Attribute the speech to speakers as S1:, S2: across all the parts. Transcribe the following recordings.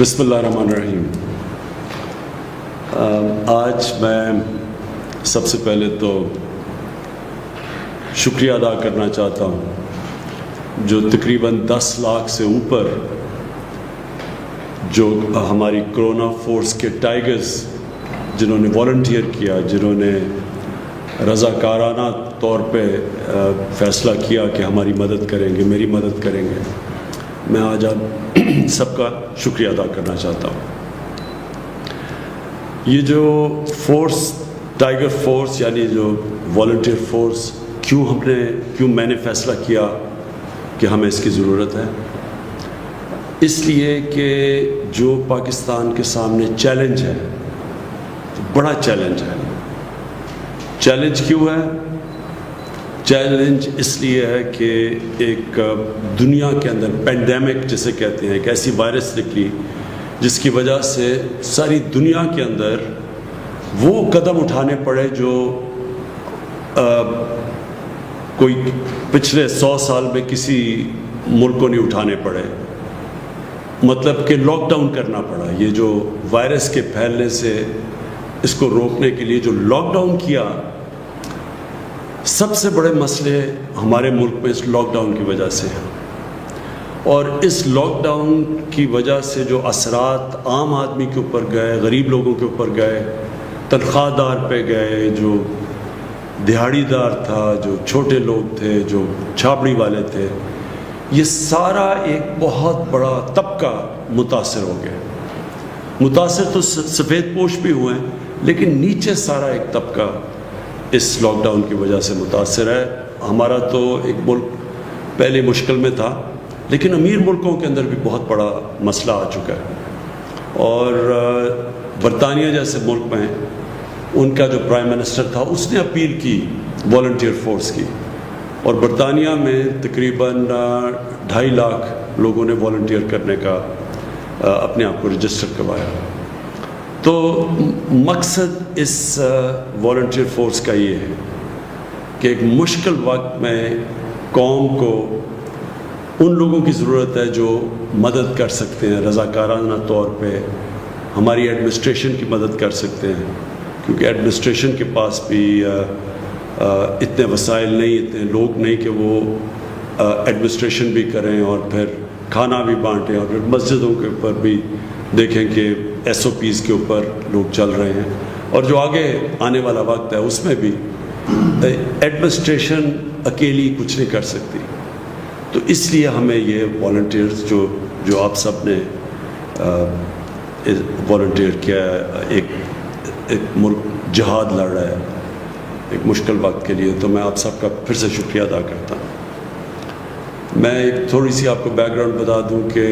S1: بسم اللہ الرحمن الرحیم۔ آج میں سب سے پہلے تو شکریہ ادا کرنا چاہتا ہوں جو تقریباً 10 لاکھ سے اوپر جو ہماری کرونا فورس کے ٹائیگرز جنہوں نے والنٹیئر کیا، جنہوں نے رضاکارانہ طور پہ فیصلہ کیا کہ ہماری مدد کریں گے، میری مدد کریں گے، میں آج آپ سب کا شکریہ ادا کرنا چاہتا ہوں۔ یہ جو فورس، ٹائیگر فورس یعنی جو والنٹیئر فورس، کیوں میں نے فیصلہ کیا کہ ہمیں اس کی ضرورت ہے؟ اس لیے کہ جو پاکستان کے سامنے چیلنج ہے، بڑا چیلنج ہے۔ چیلنج کیوں ہے؟ چیلنج اس لیے ہے کہ ایک دنیا کے اندر پینڈیمک جسے کہتے ہیں، ایک ایسی وائرس نکلی جس کی وجہ سے ساری دنیا کے اندر وہ قدم اٹھانے پڑے جو کوئی پچھلے 100 سال میں کسی ملک کو نہیں اٹھانے پڑے۔ مطلب کہ لاک ڈاؤن کرنا پڑا۔ یہ جو وائرس کے پھیلنے سے اس کو روکنے کے لیے جو لاک ڈاؤن کیا، سب سے بڑے مسئلے ہمارے ملک میں اس لاک ڈاؤن کی وجہ سے ہیں، اور اس لاک ڈاؤن کی وجہ سے جو اثرات عام آدمی کے اوپر گئے، غریب لوگوں کے اوپر گئے، تنخواہ دار پہ گئے، جو دہاڑی دار تھا، جو چھوٹے لوگ تھے، جو چھاپڑی والے تھے، یہ سارا ایک بہت بڑا طبقہ متاثر ہو گیا۔ متاثر تو سفید پوش بھی ہوئے ہیں، لیکن نیچے سارا ایک طبقہ اس لاک ڈاؤن کی وجہ سے متاثر ہے۔ ہمارا تو ایک ملک پہلے مشکل میں تھا، لیکن امیر ملکوں کے اندر بھی بہت بڑا مسئلہ آ چکا ہے، اور برطانیہ جیسے ملک میں ان کا جو پرائم منسٹر تھا اس نے اپیل کی والنٹیئر فورس کی، اور برطانیہ میں تقریباً 2.5 لاکھ لوگوں نے والنٹیئر کرنے کا اپنے آپ کو رجسٹر کروایا۔ تو مقصد اس والنٹیئر فورس کا یہ ہے کہ ایک مشکل وقت میں قوم کو ان لوگوں کی ضرورت ہے جو مدد کر سکتے ہیں، رضاکارانہ طور پہ ہماری ایڈمنسٹریشن کی مدد کر سکتے ہیں، کیونکہ ایڈمنسٹریشن کے پاس بھی اتنے وسائل نہیں، اتنے لوگ نہیں کہ وہ ایڈمنسٹریشن بھی کریں اور پھر کھانا بھی بانٹیں، اور پھر مسجدوں کے اوپر بھی دیکھیں کہ SOPs کے اوپر لوگ چل رہے ہیں، اور جو آگے آنے والا وقت ہے اس میں بھی ایڈمنسٹریشن اکیلی کچھ نہیں کر سکتی۔ تو اس لیے ہمیں یہ والنٹیئرز جو آپ سب نے والنٹیئر کیا ہے، ایک ملک جہاد لڑ رہا ہے ایک مشکل وقت کے لیے، تو میں آپ سب کا پھر سے شکریہ ادا کرتا ہوں۔ میں ایک تھوڑی سی آپ کو بیک گراؤنڈ بتا دوں کہ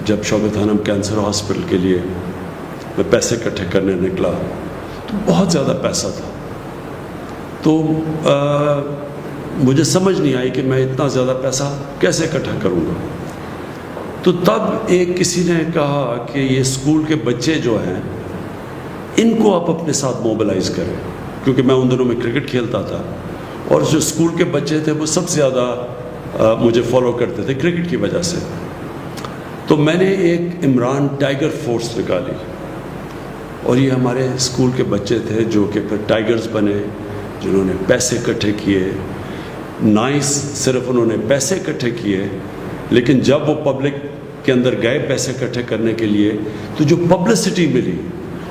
S1: جب شوکت خانم کینسر ہاسپٹل کے لیے میں پیسے اکٹھے کرنے نکلا تو بہت زیادہ پیسہ تھا، تو مجھے سمجھ نہیں آئی کہ میں اتنا زیادہ پیسہ کیسے اکٹھا کروں گا۔ تو تب ایک کسی نے کہا کہ یہ اسکول کے بچے جو ہیں ان کو آپ اپنے ساتھ موبلائز کریں، کیونکہ میں ان دنوں میں کرکٹ کھیلتا تھا، اور جو اسکول کے بچے تھے وہ سب سے زیادہ مجھے فالو کرتے تھے کرکٹ کی وجہ سے۔ تو میں نے ایک عمران ٹائیگر فورس نکالی، اور یہ ہمارے اسکول کے بچے تھے جو کہ پھر ٹائیگرز بنے، جنہوں نے پیسے اکٹھے کیے۔ نائس صرف انہوں نے پیسے اکٹھے کیے، لیکن جب وہ پبلک کے اندر گئے پیسے اکٹھے کرنے کے لیے تو جو پبلسٹی ملی،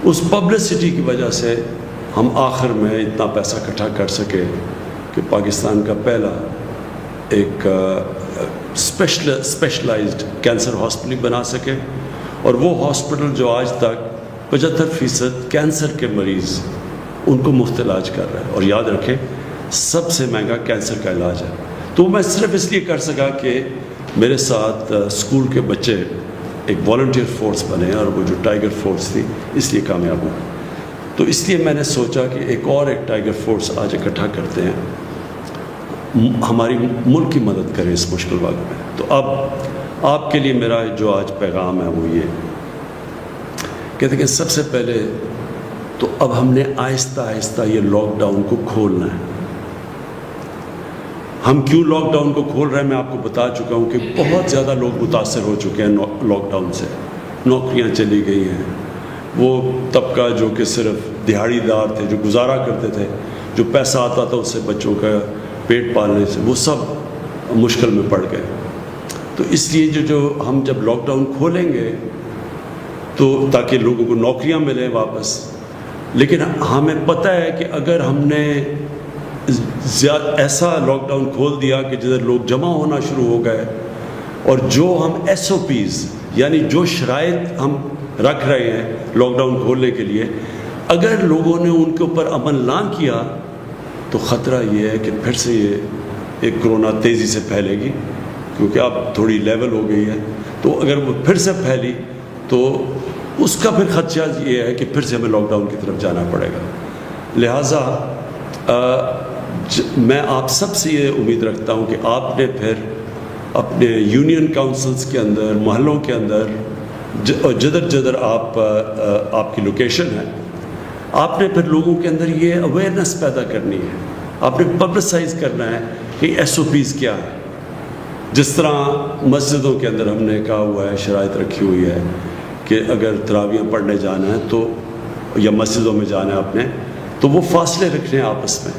S1: اس پبلسٹی کی وجہ سے ہم آخر میں اتنا پیسہ اکٹھا کر سکے کہ پاکستان کا پہلا ایک اسپیشلائزڈ کینسر ہاسپٹل بنا سکے، اور وہ ہاسپٹل جو آج تک 75% کینسر کے مریض ان کو مفت علاج کر رہا ہے، اور یاد رکھیں سب سے مہنگا کینسر کا علاج ہے۔ تو میں صرف اس لیے کر سکا کہ میرے ساتھ اسکول کے بچے ایک والنٹیئر فورس بنے، اور وہ جو ٹائیگر فورس تھی اس لیے کامیاب ہو۔ تو اس لیے میں نے سوچا کہ ایک ٹائیگر فورس آج اکٹھا کرتے ہیں، ہماری ملک کی مدد کریں اس مشکل وقت میں۔ تو اب آپ کے لیے میرا جو آج پیغام ہے وہ یہ کہتے کہ سب سے پہلے تو اب ہم نے آہستہ آہستہ یہ لاک ڈاؤن کو کھولنا ہے۔ ہم کیوں لاک ڈاؤن کو کھول رہے ہیں میں آپ کو بتا چکا ہوں کہ بہت زیادہ لوگ متاثر ہو چکے ہیں لاک ڈاؤن سے، نوکریاں چلی گئی ہیں، وہ طبقہ جو کہ صرف دہاڑی دار تھے، جو گزارا کرتے تھے، جو پیسہ آتا تھا اس سے بچوں کا پیٹ پالنے سے، وہ سب مشکل میں پڑ گئے. تو اس لیے جو ہم جب لاک ڈاؤن کھولیں گے تو تاکہ لوگوں کو نوکریاں ملیں واپس، لیکن ہمیں پتہ ہے کہ اگر ہم نے ایسا لاک ڈاؤن کھول دیا کہ جدھر لوگ جمع ہونا شروع ہو گئے، اور جو ہم ایس او پیز یعنی جو شرائط ہم رکھ رہے ہیں لاک ڈاؤن کھولنے کے لیے، اگر لوگوں نے ان کے اوپر عمل نہ کیا تو خطرہ یہ ہے کہ پھر سے یہ ایک کرونا تیزی سے پھیلے گی، کیونکہ اب تھوڑی لیول ہو گئی ہے. تو اگر وہ پھر سے پھیلی تو اس کا پھر خدشہ یہ ہے کہ پھر سے ہمیں لاک ڈاؤن کی طرف جانا پڑے گا. لہٰذا میں آپ سب سے یہ امید رکھتا ہوں کہ آپ نے پھر اپنے یونین کاؤنسلز کے اندر، محلوں کے اندر، جدھر جدھر آپ کی لوکیشن ہے، آپ نے پھر لوگوں کے اندر یہ اویئرنیس پیدا کرنی ہے. آپ نے پبلسائز کرنا ہے کہ ایس او پیز کیا ہے. جس طرح مسجدوں کے اندر ہم نے کہا ہوا ہے، شرائط رکھی ہوئی ہے کہ اگر تراویحیں پڑھنے جانا ہے تو یا مسجدوں میں جانا ہے آپ نے تو وہ فاصلے رکھنے ہیں آپس میں،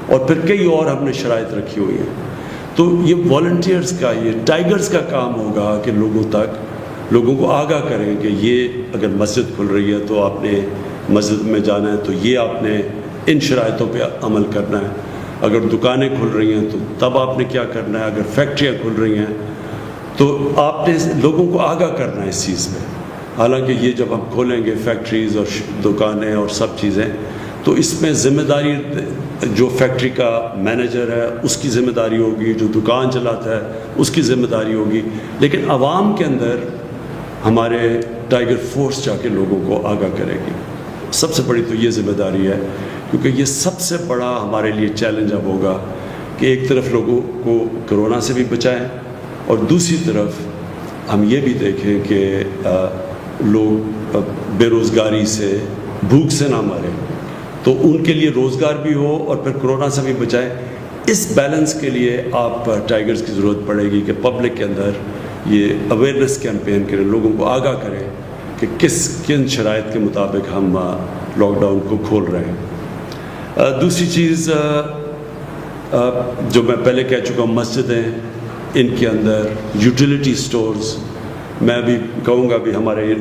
S1: اور پھر کئی اور ہم نے شرائط رکھی ہوئی ہیں. تو یہ والنٹیئرز کا، یہ ٹائیگرز کا کام ہوگا کہ لوگوں کو آگاہ کریں کہ یہ اگر مسجد کھل رہی ہے تو آپ نے مسجد میں جانا ہے تو یہ آپ نے ان شرائطوں پہ عمل کرنا ہے. اگر دکانیں کھل رہی ہیں تو تب آپ نے کیا کرنا ہے. اگر فیکٹریاں کھل رہی ہیں تو آپ نے لوگوں کو آگاہ کرنا ہے اس چیز میں. حالانکہ یہ جب ہم کھولیں گے فیکٹریز اور دکانیں اور سب چیزیں، تو اس میں ذمہ داری جو فیکٹری کا مینیجر ہے اس کی ذمہ داری ہوگی، جو دکان چلاتا ہے اس کی ذمہ داری ہوگی، لیکن عوام کے اندر ہمارے ٹائیگر فورس جا کے لوگوں کو آگاہ کرے گی. سب سے بڑی تو یہ ذمہ داری ہے، کیونکہ یہ سب سے بڑا ہمارے لیے چیلنج اب ہوگا کہ ایک طرف لوگوں کو کرونا سے بھی بچائیں اور دوسری طرف ہم یہ بھی دیکھیں کہ لوگ بے روزگاری سے، بھوک سے نہ مریں، تو ان کے لیے روزگار بھی ہو اور پھر کرونا سے بھی بچائیں. اس بیلنس کے لیے آپ ٹائیگرز کی ضرورت پڑے گی کہ پبلک کے اندر یہ اویئرنیس کیمپین کریں، لوگوں کو آگاہ کریں کہ کن شرائط کے مطابق ہم لاک ڈاؤن کو کھول رہے ہیں. دوسری چیز جو میں پہلے کہہ چکا ہوں، مسجدیں، ان کے اندر یوٹیلیٹی سٹورز، میں بھی کہوں گا بھی ہمارے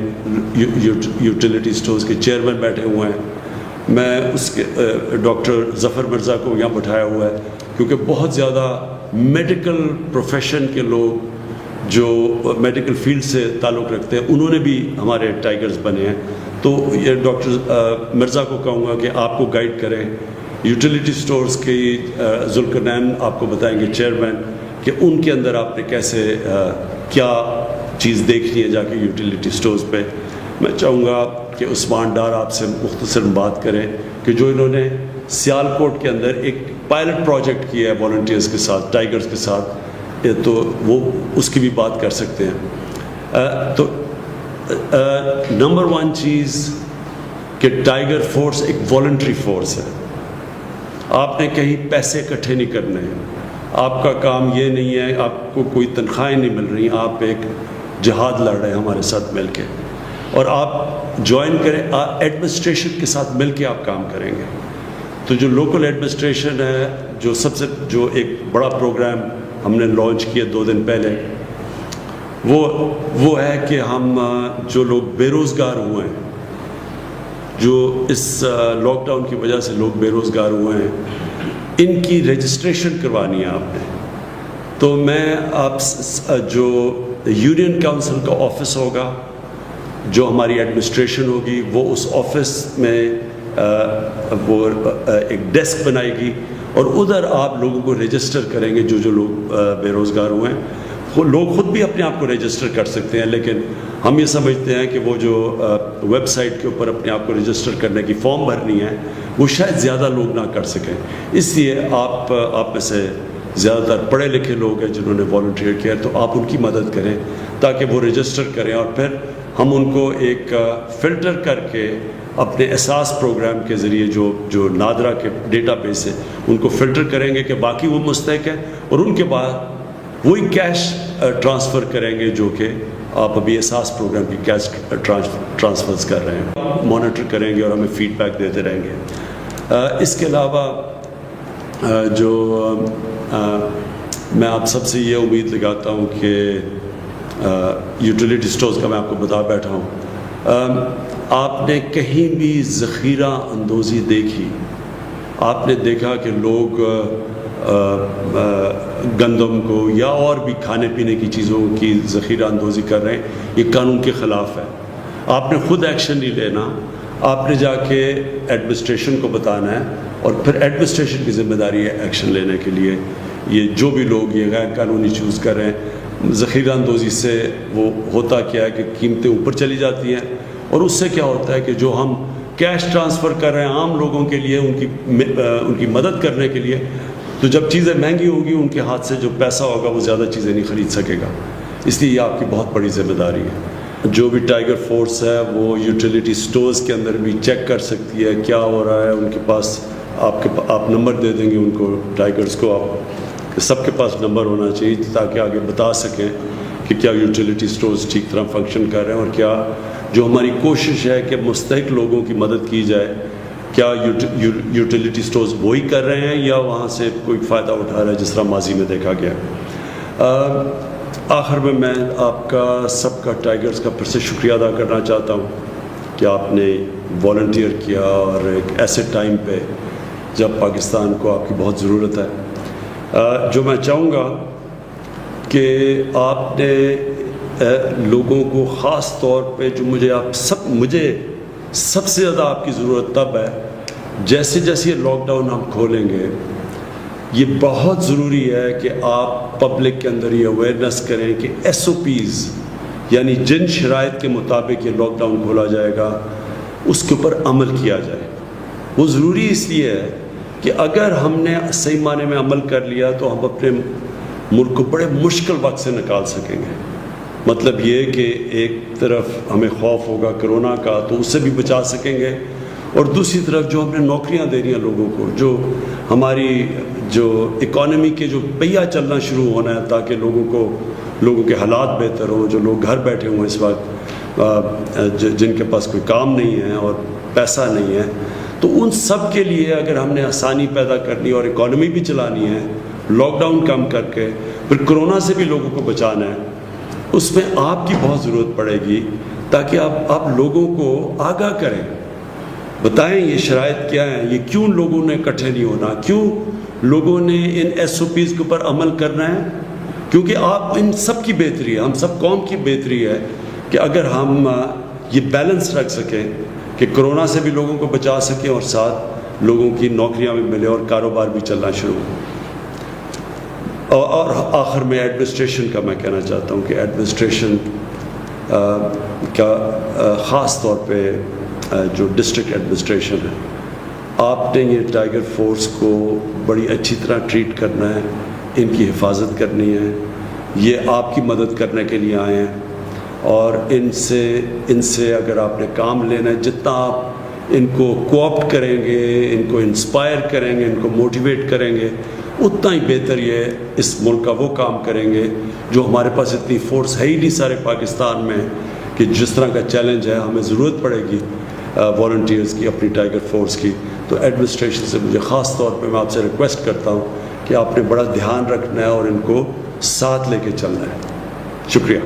S1: یوٹیلیٹی سٹورز کے چیئرمین بیٹھے ہوئے ہیں. میں اس کے ڈاکٹر ظفر مرزا کو یہاں بٹھایا ہوا ہے کیونکہ بہت زیادہ میڈیکل پروفیشن کے لوگ جو میڈیکل فیلڈ سے تعلق رکھتے ہیں انہوں نے بھی ہمارے ٹائیگرز بنے ہیں. تو یہ ڈاکٹر مرزا کو کہوں گا کہ آپ کو گائیڈ کریں. یوٹیلیٹی سٹورز کی ذوالقرنین آپ کو بتائیں گے چیئرمین کہ ان کے اندر آپ نے کیسے کیا چیز دیکھنی ہے جا کے یوٹیلیٹی سٹورز پہ. میں چاہوں گا کہ عثمان ڈار آپ سے مختصر بات کریں کہ جو انہوں نے سیالکوٹ کے اندر ایک پائلٹ پروجیکٹ کیا ہے والنٹیئرز کے ساتھ، ٹائیگرز کے ساتھ، تو وہ اس کی بھی بات کر سکتے ہیں. تو نمبر 1 چیز کہ ٹائیگر فورس ایک والنٹری فورس ہے. آپ نے کہیں پیسے اکٹھے نہیں کرنے ہیں. آپ کا کام یہ نہیں ہے، آپ کو کوئی تنخواہیں نہیں مل رہی، آپ ایک جہاد لڑ رہے ہیں ہمارے ساتھ مل کے، اور آپ جوائن کریں، ایڈمنسٹریشن کے ساتھ مل کے آپ کام کریں گے. تو جو لوکل ایڈمنسٹریشن ہے، جو ایک بڑا پروگرام ہم نے لانچ کیا 2 دن پہلے، وہ ہے کہ ہم جو لوگ بے روزگار ہوئے ہیں، جو اس لاک ڈاؤن کی وجہ سے لوگ بے روزگار ہوئے ہیں، ان کی رجسٹریشن کروانی ہے آپ نے. تو میں آپ جو یونین کاؤنسل کا آفس ہوگا، جو ہماری ایڈمنسٹریشن ہوگی، وہ اس آفس میں وہ ایک ڈیسک بنائے گی اور ادھر آپ لوگوں کو رجسٹر کریں گے. جو لوگ بے روزگار ہوئے ہیں، لوگ خود بھی اپنے آپ کو رجسٹر کر سکتے ہیں، لیکن ہم یہ سمجھتے ہیں کہ وہ جو ویب سائٹ کے اوپر اپنے آپ کو رجسٹر کرنے کی فارم بھرنی ہے، وہ شاید زیادہ لوگ نہ کر سکیں. اس لیے آپ میں سے زیادہ تر پڑھے لکھے لوگ ہیں جنہوں نے والنٹیئر کیا، تو آپ ان کی مدد کریں تاکہ وہ رجسٹر کریں، اور پھر ہم ان کو ایک فلٹر کر کے اپنے احساس پروگرام کے ذریعے جو نادرا کے ڈیٹا بیس ہے ان کو فلٹر کریں گے کہ باقی وہ مستحق ہیں، اور ان کے بعد وہی کیش ٹرانسفر کریں گے جو کہ آپ ابھی احساس پروگرام کی کیش ٹرانسفرز کر رہے ہیں، مانیٹر کریں گے اور ہمیں فیڈ بیک دیتے رہیں گے۔ اس کے علاوہ جو میں آپ سب سے یہ امید لگاتا ہوں کہ یوٹیلیٹی سٹورز کا میں آپ کو بتا بیٹھا ہوں، آپ نے کہیں بھی ذخیرہ اندوزی دیکھی؟ آپ نے دیکھا کہ لوگ گندم کو یا اور بھی کھانے پینے کی چیزوں کی ذخیرہ اندوزی کر رہے ہیں؟ یہ قانون کے خلاف ہے۔ آپ نے خود ایکشن نہیں لینا، آپ نے جا کے ایڈمنسٹریشن کو بتانا ہے، اور پھر ایڈمنسٹریشن کی ذمہ داری ہے ایکشن لینے کے لیے۔ یہ جو بھی لوگ یہ غیر قانونی چوز کر رہے ہیں، ذخیرہ اندوزی سے وہ ہوتا کیا ہے کہ قیمتیں اوپر چلی جاتی ہیں، اور اس سے کیا ہوتا ہے کہ جو ہم کیش ٹرانسفر کر رہے ہیں عام لوگوں کے لیے ان کی مدد کرنے کے لیے، تو جب چیزیں مہنگی ہوں گی ان کے ہاتھ سے جو پیسہ ہوگا وہ زیادہ چیزیں نہیں خرید سکے گا۔ اس لیے یہ آپ کی بہت بڑی ذمہ داری ہے۔ جو بھی ٹائیگر فورس ہے وہ یوٹیلیٹی سٹورز کے اندر بھی چیک کر سکتی ہے کیا ہو رہا ہے۔ ان کے پاس آپ نمبر دے دیں گے ان کو، ٹائیگرز کو، آپ سب کے پاس نمبر ہونا چاہیے تاکہ آگے بتا سکیں کہ کیا یوٹیلیٹی سٹورز ٹھیک طرح فنکشن کر رہے ہیں، اور کیا جو ہماری کوشش ہے کہ مستحق لوگوں کی مدد کی جائے، کیا یوٹیلیٹی سٹورز وہی کر رہے ہیں یا وہاں سے کوئی فائدہ اٹھا رہا ہے جس طرح ماضی میں دیکھا گیا۔ آخر میں آپ کا سب کا ٹائیگرز کا پھر سے شکریہ ادا کرنا چاہتا ہوں کہ آپ نے والنٹیئر کیا، اور ایک ایسے ٹائم پہ جب پاکستان کو آپ کی بہت ضرورت ہے۔ جو میں چاہوں گا کہ آپ نے لوگوں کو خاص طور پہ جو مجھے سب سے زیادہ آپ کی ضرورت تب ہے جیسے جیسے یہ لاک ڈاؤن ہم کھولیں گے، یہ بہت ضروری ہے کہ آپ پبلک کے اندر یہ اویئرنیس کریں کہ ایس او پیز، یعنی جن شرائط کے مطابق یہ لاک ڈاؤن کھولا جائے گا اس کے اوپر عمل کیا جائے۔ وہ ضروری اس لیے ہے کہ اگر ہم نے صحیح معنی میں عمل کر لیا تو ہم اپنے ملک کو بڑے مشکل وقت سے نکال سکیں گے۔ مطلب یہ کہ ایک طرف ہمیں خوف ہوگا کرونا کا تو اس سے بھی بچا سکیں گے، اور دوسری طرف جو ہم نے نوکریاں دے رہی ہیں لوگوں کو، جو ہماری جو اکانومی کے جو پہیہ چلنا شروع ہونا ہے تاکہ لوگوں کے حالات بہتر ہوں، جو لوگ گھر بیٹھے ہوئے اس وقت، جن کے پاس کوئی کام نہیں ہے اور پیسہ نہیں ہے، تو ان سب کے لیے اگر ہم نے آسانی پیدا کرنی اور اکانومی بھی چلانی ہے، لاک ڈاؤن کم کر کے پھر کرونا سے بھی لوگوں کو بچانا ہے، اس میں آپ کی بہت ضرورت پڑے گی تاکہ آپ لوگوں کو آگاہ کریں، بتائیں یہ شرائط کیا ہیں، یہ کیوں لوگوں نے اکٹھے نہیں ہونا، کیوں لوگوں نے ان ایس او پیز کے اوپر عمل کرنا ہے، کیونکہ آپ ان سب کی بہتری ہے، ہم سب قوم کی بہتری ہے کہ اگر ہم یہ بیلنس رکھ سکیں کہ کرونا سے بھی لوگوں کو بچا سکیں اور ساتھ لوگوں کی نوکریاں بھی ملے اور کاروبار بھی چلنا شروع ہو۔ اور آخر میں ایڈمنسٹریشن کا میں کہنا چاہتا ہوں کہ ایڈمنسٹریشن کا خاص طور پہ جو ڈسٹرکٹ ایڈمنسٹریشن ہے، آپ نے یہ ٹائیگر فورس کو بڑی اچھی طرح ٹریٹ کرنا ہے، ان کی حفاظت کرنی ہے، یہ آپ کی مدد کرنے کے لیے آئے ہیں، اور ان سے اگر آپ نے کام لینا ہے، جتنا آپ ان کو کوآپٹ کریں گے، ان کو انسپائر کریں گے، ان کو موٹیویٹ کریں گے، اتنا ہی بہتر یہ اس ملک کا وہ کام کریں گے جو ہمارے پاس اتنی فورس ہے ہی نہیں سارے پاکستان میں کہ جس طرح کا چیلنج ہے ہمیں ضرورت پڑے گی والنٹیئرز کی، اپنی ٹائیگر فورس کی۔ تو ایڈمنسٹریشن سے مجھے خاص طور پہ میں آپ سے ریکویسٹ کرتا ہوں کہ آپ نے بڑا دھیان رکھنا ہے اور ان کو ساتھ لے کے چلنا ہے۔ شکریہ۔